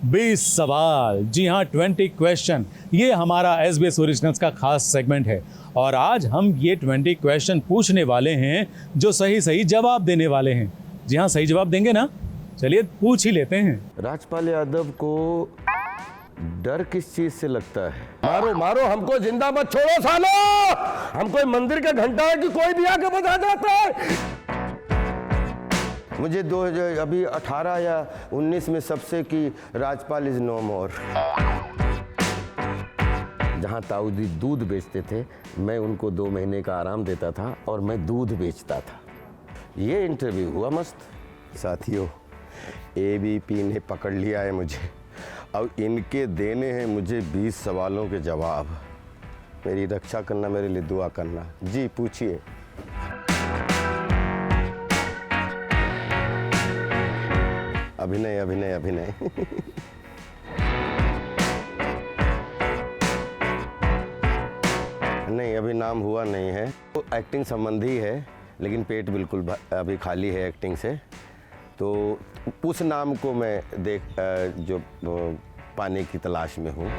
20 सवाल, जी हाँ 20 क्वेश्चन, ये हमारा SBS ओरिजिनल्स का खास सेगमेंट है। और आज हम ये 20 क्वेश्चन पूछने वाले हैं जो सही सही जवाब देने वाले हैं। जी हाँ, सही जवाब देंगे ना? चलिए पूछ ही लेते हैं। राजपाल यादव को डर किस चीज से लगता है? मारो मारो, हमको जिंदा मत छोड़ो सालो। हम कोई मंदिर का घंटा है कि कोई भी आके बता देता है। मुझे अभी 18 या 19 में सबसे कि राजपाल इज नो मोर। जहाँ ताऊजी दूध बेचते थे, मैं उनको 2 महीने का आराम देता था और मैं दूध बेचता था। ये इंटरव्यू हुआ मस्त। साथियों, ABP ने पकड़ लिया है मुझे। अब इनके देने हैं मुझे 20 सवालों के जवाब। मेरी रक्षा करना, मेरे लिए दुआ करना। जी पूछिए। अभिनय अभिनय अभिनय। नहीं, अभी नाम हुआ नहीं है। तो एक्टिंग संबंधी है, लेकिन पेट बिल्कुल अभी खाली है एक्टिंग से। तो उस नाम को मैं जो पाने की तलाश में हूँ।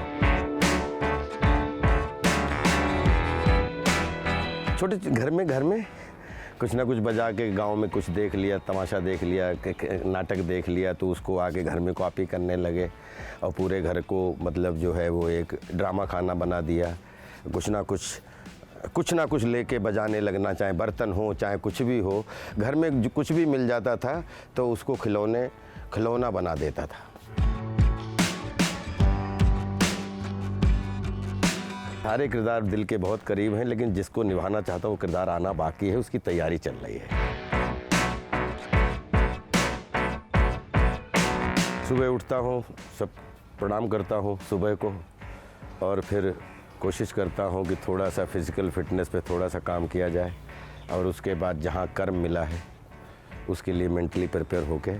छोटे घर में कुछ ना कुछ बजा के गांव में कुछ देख लिया, तमाशा देख लिया, नाटक देख लिया, तो उसको आके घर में कॉपी करने लगे और पूरे घर को मतलब जो है वो एक ड्रामा खाना बना दिया। कुछ ना कुछ लेके बजाने लगना, चाहे बर्तन हो चाहे कुछ भी हो। घर में जो कुछ भी मिल जाता था तो उसको खिलौना बना देता था। सारे किरदार दिल के बहुत करीब हैं, लेकिन जिसको निभाना चाहता हूँ वो किरदार आना बाकी है, उसकी तैयारी चल रही है। सुबह उठता हूँ, सब प्रणाम करता हूँ सुबह को, और फिर कोशिश करता हूँ कि थोड़ा सा फिज़िकल फिटनेस पे थोड़ा सा काम किया जाए, और उसके बाद जहाँ कर्म मिला है उसके लिए मेंटली प्रिपेयर होके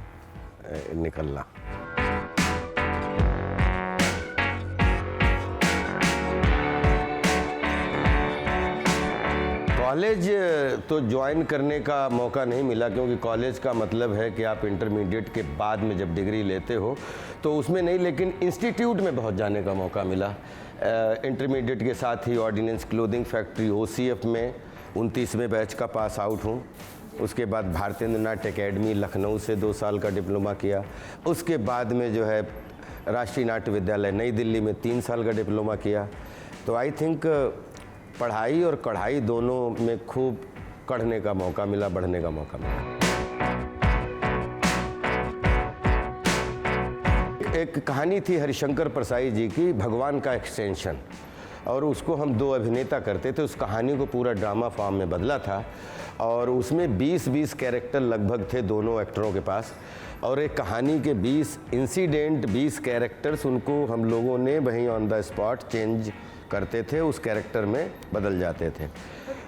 निकलना। कॉलेज तो ज्वाइन करने का मौका नहीं मिला, क्योंकि कॉलेज का मतलब है कि आप इंटरमीडिएट के बाद में जब डिग्री लेते हो तो उसमें नहीं, लेकिन इंस्टीट्यूट में बहुत जाने का मौका मिला। इंटरमीडिएट के साथ ही ऑर्डिनेंस क्लोथिंग फैक्ट्री OCF में 29वें बैच का पास आउट हूँ। उसके बाद भारतेंद्र नाट्य अकेडमी लखनऊ से 2 साल का डिप्लोमा किया। उसके बाद में जो है राष्ट्रीय नाट्य विद्यालय नई दिल्ली में 3 साल का डिप्लोमा किया। तो आई थिंक पढ़ाई और कढ़ाई दोनों में खूब कढ़ने का मौका मिला, बढ़ने का मौका मिला। एक कहानी थी हरिशंकर परसाई जी की, भगवान का एक्सटेंशन, और उसको हम 2 अभिनेता करते थे। उस कहानी को पूरा ड्रामा फॉर्म में बदला था, और उसमें 20-20 कैरेक्टर लगभग थे दोनों एक्टरों के पास, और एक कहानी के 20 इंसिडेंट, 20 कैरेक्टर्स, उनको हम लोगों ने वहीं ऑन द स्पॉट चेंज करते थे, उस कैरेक्टर में बदल जाते थे।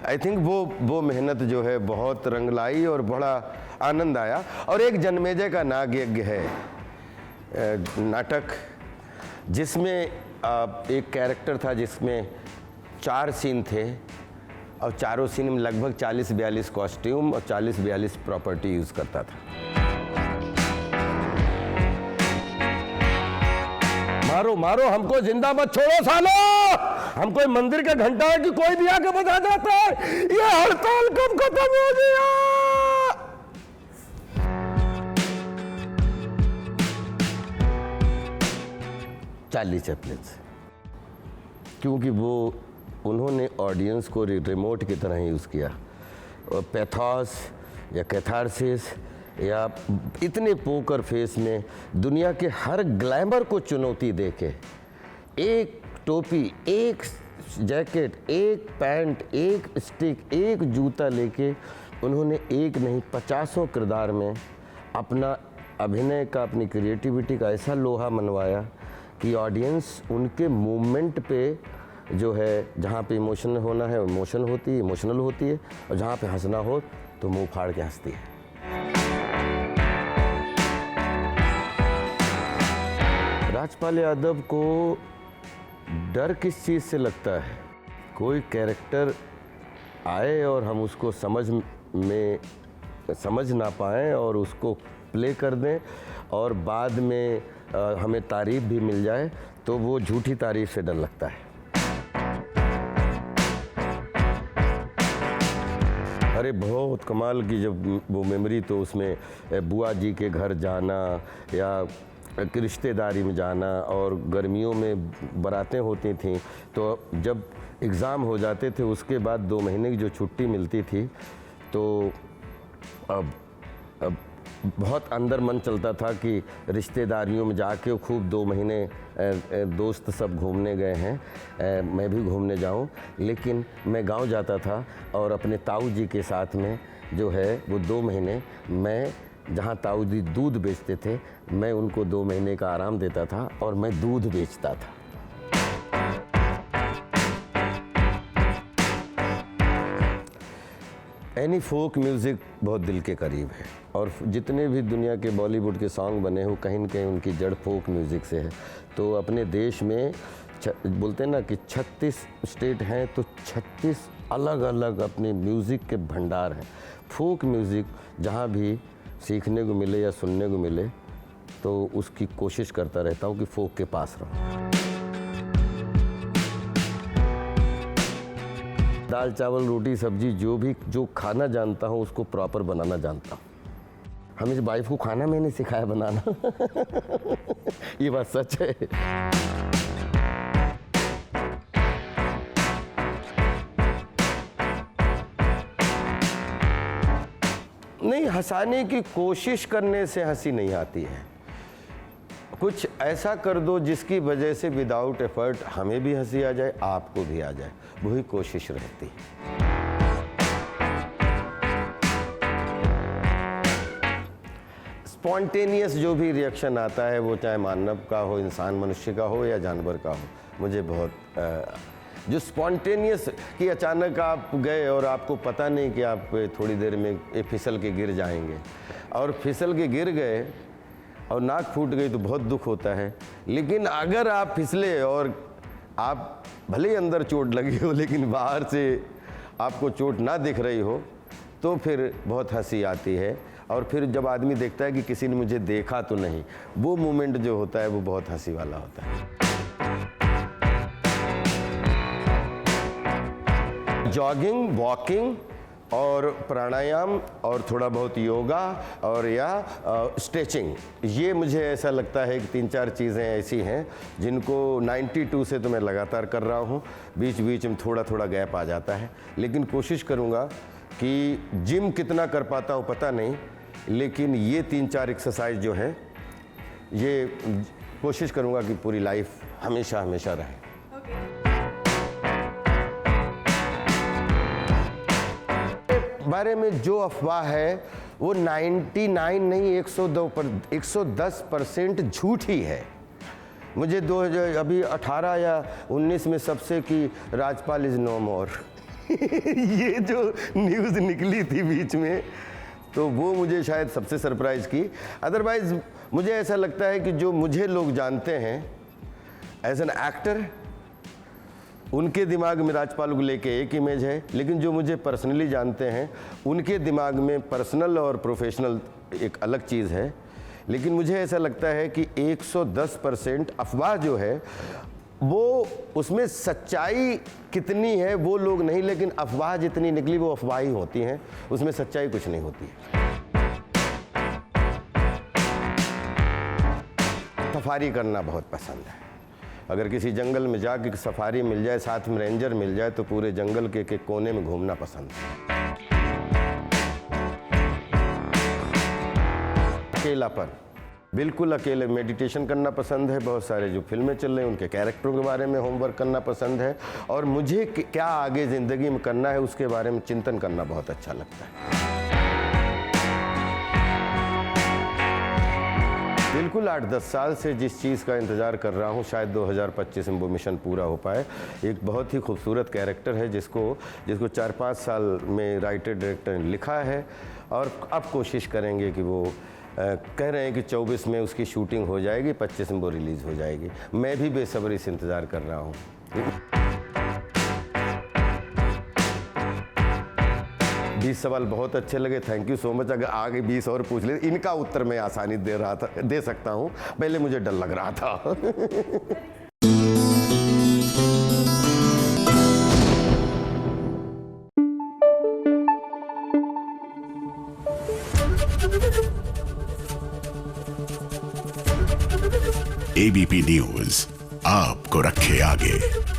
आई थिंक वो मेहनत जो है बहुत रंग लाई और बड़ा आनंद आया। और एक जन्मेजय का नागयज्ञ है नाटक, जिसमें एक कैरेक्टर था जिसमें 4 सीन थे, और चारों सीन में लगभग 40-42 कॉस्ट्यूम और 40-42 प्रॉपर्टी यूज़ करता था। मारो मारो, हमको जिंदा मत छोड़ो सालो। हम कोई मंदिर का घंटा है कि कोई भी आके बता देता है। ये हड़ताल कब खत्म हो गया? चार्ली चैपलिन, क्योंकि उन्होंने ऑडियंस को रिमोट की तरह यूज़ किया, और पैथोस या कैथारसिस या इतने पोकर फेस में दुनिया के हर ग्लैमर को चुनौती देके, एक टोपी, एक जैकेट, एक पैंट, एक स्टिक, एक जूता लेके उन्होंने एक नहीं 50 किरदार में अपना अभिनय का, अपनी क्रिएटिविटी का ऐसा लोहा मनवाया कि ऑडियंस उनके मूवमेंट पे जो है, जहाँ पे इमोशनल होना है इमोशनल होती है, और जहाँ पे हंसना हो तो मुंह फाड़ के हंसती है। राजपाल यादव को डर किस चीज़ से लगता है? कोई कैरेक्टर आए और हम उसको समझ ना पाएँ और उसको प्ले कर दें, और बाद में हमें तारीफ़ भी मिल जाए तो वो झूठी तारीफ़ से डर लगता है। अरे बहुत कमाल की जब वो मेमोरी, तो उसमें बुआ जी के घर जाना या रिश्तेदारी में जाना, और गर्मियों में बारातें होती थीं, तो जब एग्ज़ाम हो जाते थे उसके बाद 2 महीने की जो छुट्टी मिलती थी, तो अब बहुत अंदर मन चलता था कि रिश्तेदारियों में जाके खूब 2 महीने दोस्त सब घूमने गए हैं, मैं भी घूमने जाऊं। लेकिन मैं गांव जाता था और अपने ताऊ जी के साथ में जो है वो 2 महीने, मैं जहां ताऊ जी दूध बेचते थे, मैं उनको 2 महीने का आराम देता था और मैं दूध बेचता था। एनी फोक म्यूज़िक बहुत दिल के करीब है, और जितने भी दुनिया के बॉलीवुड के सॉन्ग बने हो कहीं न कहीं उनकी जड़ फोक म्यूज़िक से है। तो अपने देश में बोलते हैं ना कि 36 स्टेट हैं, तो 36 अलग अलग अपने म्यूज़िक के भंडार हैं। फोक म्यूज़िक जहाँ भी सीखने को मिले या सुनने को मिले तो उसकी कोशिश करता रहता हूँ कि फोक के पास रहूँ। दाल चावल रोटी सब्जी जो खाना जानता हूँ उसको प्रॉपर बनाना जानता हूँ। हमें वाइफ को खाना मैंने सिखाया बनाना ये बात सच है। नहीं, हंसाने की कोशिश करने से हंसी नहीं आती है। कुछ ऐसा कर दो जिसकी वजह से विदाउट एफर्ट हमें भी हंसी आ जाए, आपको भी आ जाए, वही कोशिश रहती है। स्पॉन्टेनियस जो भी रिएक्शन आता है, वो चाहे मानव का हो, इंसान मनुष्य का हो या जानवर का हो, मुझे बहुत जो स्पॉन्टेनियस कि अचानक आप गए और आपको पता नहीं कि आप थोड़ी देर में फिसल के गिर जाएंगे, और फिसल के गिर गए और नाक फूट गई तो बहुत दुख होता है। लेकिन अगर आप फिसले और आप भले ही अंदर चोट लगी हो लेकिन बाहर से आपको चोट ना दिख रही हो, तो फिर बहुत हंसी आती है। और फिर जब आदमी देखता है कि किसी ने मुझे देखा तो नहीं, वो मोमेंट जो होता है वो बहुत हंसी वाला होता है। जॉगिंग, वॉकिंग और प्राणायाम और थोड़ा बहुत योगा और या स्ट्रेचिंग, ये मुझे ऐसा लगता है कि 3-4 चीज़ें ऐसी हैं जिनको 92 से तो मैं लगातार कर रहा हूँ। बीच बीच में थोड़ा थोड़ा गैप आ जाता है, लेकिन कोशिश करूँगा कि जिम कितना कर पाता हूँ पता नहीं, लेकिन ये 3-4 एक्सरसाइज जो है ये कोशिश करूँगा कि पूरी लाइफ हमेशा हमेशा रहे। बारे में जो अफवाह है वो 99 नहीं 110% झूठ ही है। मुझे अभी 18 या 19 में सबसे कि राजपाल इज़ नो मोर ये जो न्यूज़ निकली थी बीच में, तो वो मुझे शायद सबसे सरप्राइज़ की। अदरवाइज़ मुझे ऐसा लगता है कि जो मुझे लोग जानते हैं एज एन एक्टर, उनके दिमाग में राजपाल को लेके एक इमेज है, लेकिन जो मुझे पर्सनली जानते हैं उनके दिमाग में पर्सनल और प्रोफेशनल एक अलग चीज़ है। लेकिन मुझे ऐसा लगता है कि 110% अफवाह जो है वो उसमें सच्चाई कितनी है वो लोग नहीं, लेकिन अफवाह जितनी निकली वो अफवाह ही होती हैं, उसमें सच्चाई कुछ नहीं होती है। सफारी करना बहुत पसंद है। अगर किसी जंगल में जाके सफारी मिल जाए, साथ में रेंजर मिल जाए, तो पूरे जंगल के कोने में घूमना पसंद है। अकेलापन, बिल्कुल अकेले मेडिटेशन करना पसंद है। बहुत सारे जो फिल्में चल रही हैं उनके कैरेक्टरों के बारे में होमवर्क करना पसंद है, और मुझे क्या आगे ज़िंदगी में करना है उसके बारे में चिंतन करना बहुत अच्छा लगता है। बिल्कुल 8-10 साल से जिस चीज़ का इंतज़ार कर रहा हूँ, शायद 2025 में वो मिशन पूरा हो पाए। एक बहुत ही खूबसूरत कैरेक्टर है जिसको 4-5 साल में राइटर डायरेक्टर ने लिखा है, और अब कोशिश करेंगे कि वो कह रहे हैं कि 24 में उसकी शूटिंग हो जाएगी, 25 में वो रिलीज़ हो जाएगी। मैं भी बेसब्री से इंतज़ार कर रहा हूँ। 20 सवाल बहुत अच्छे लगे, थैंक यू सो मच। अगर आगे 20 और पूछ ले, इनका उत्तर मैं आसानी दे सकता हूँ, पहले मुझे डर लग रहा था। एबीपी न्यूज आपको रखे आगे।